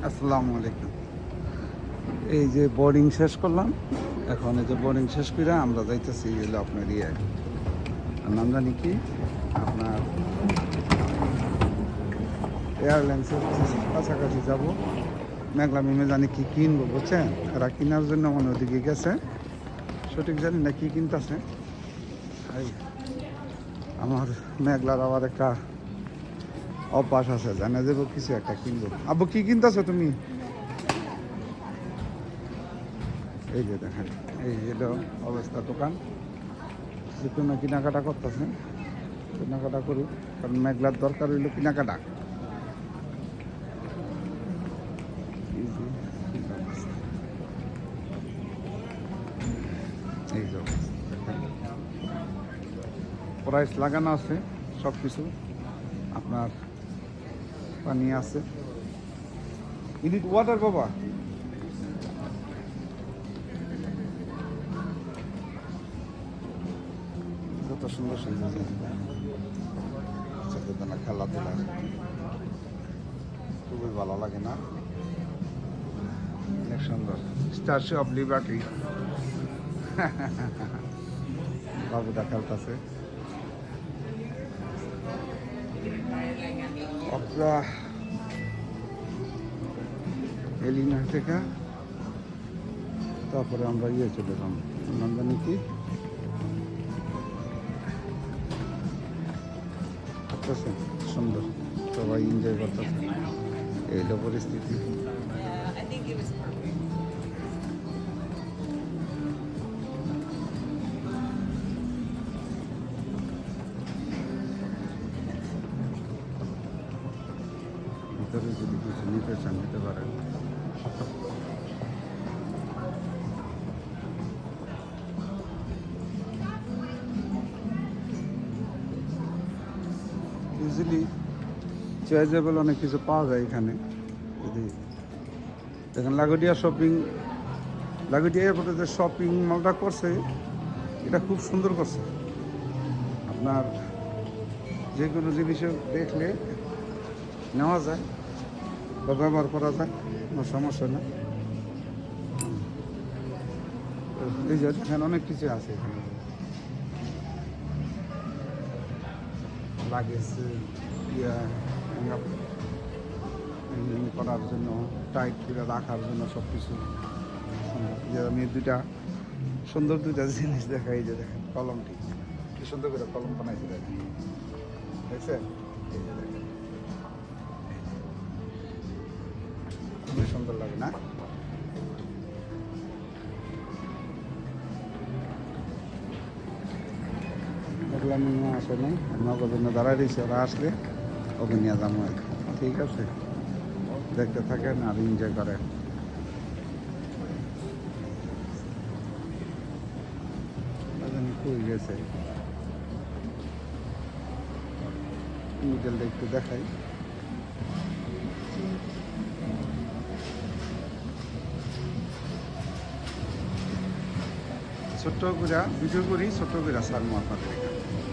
আসসালামু আলাইকুম। এই যে বোর্ডিং শেষ করলাম, এখন এই যে বোর্ডিং শেষ করে আমরা যাইতেছি হলো আপনার নাম জানি কি আপনার এয়ারলাইন্সের কাছাকাছি যাব। মেঘলা মিমে জানি কি কিনবো বুঝছেন, এরা কেনার জন্য মনে ওদিকে গেছে, সঠিক জানি না কি কিনতেছে। আমার মেঘলার আবার একটা অভ্যাস আছে, জানা যাবো কিছু একটা কিনবো। আব্বু কি কিনতেছো তুমি? এই যে দেখেন, এই হলো অবস্থা দোকান। যে কোনো কেনাকাটা করতেছে, কেনাকাটা করুক, কারণ মেঘলার দরকার হইলো কেনাকাটা। এই যে প্রাইস লাগানো আছে সব কিছু, আপনার পানি আছে। ইনিট ওয়াটার বাবা, কত সুন্দর সুন্দর ছোটবেলা খেলাধুলা খুবই ভালো লাগে না? অনেক সুন্দর। স্ট্যাচু অফ লিবার্টি বাবুদা খেলতেছে। অপরা এলিনা থেকে তারপরে আমরা চলে এলাম নন্দনী কি করতেছে, সুন্দর সবাই এনজয় করতেছে। এইটা পরিস্থিতি। ভিতরে যদি কিছু নিতে চান নিতে পারেন। ইজিলি চয়েজেবল অনেক কিছু পাওয়া যায় এখানে। যদি দেখেন লাগোটিয়া শপিং, লাগোটিয়া এয়ারপোর্টে যে শপিং মলটা করছে এটা খুব সুন্দর করছে। আপনার যে কোনো জিনিস দেখলে নেওয়া যায় বা ব্যবহার করা যায়, কোনো সমস্যা না। এই যে এখানে অনেক কিছু আছে, এখানে লাগেজ করার জন্য, টাইট করে রাখার জন্য সব কিছু। যে আমি দুইটা সুন্দর জিনিস দেখাই, যে দেখেন কলমটি কি সুন্দর করে কলম বানাইছে, দেখেন দেখছেন? এই যে দেখেন খুবই সুন্দর লাগে না? এগুলো আমি আসে নাই, নগর জন্য দাঁড়াই দিয়েছি, ওরা আসলে ওকে নিয়ে যাবো আর কি। ঠিক আছে, দেখতে থাকেন আর এনজয় করেন। কই গেছে মিডেলটা একটু দেখাই। ছোট্ট করে ভিডিও করি, ছোট্ট করে সারমো আপনাদের এখানে।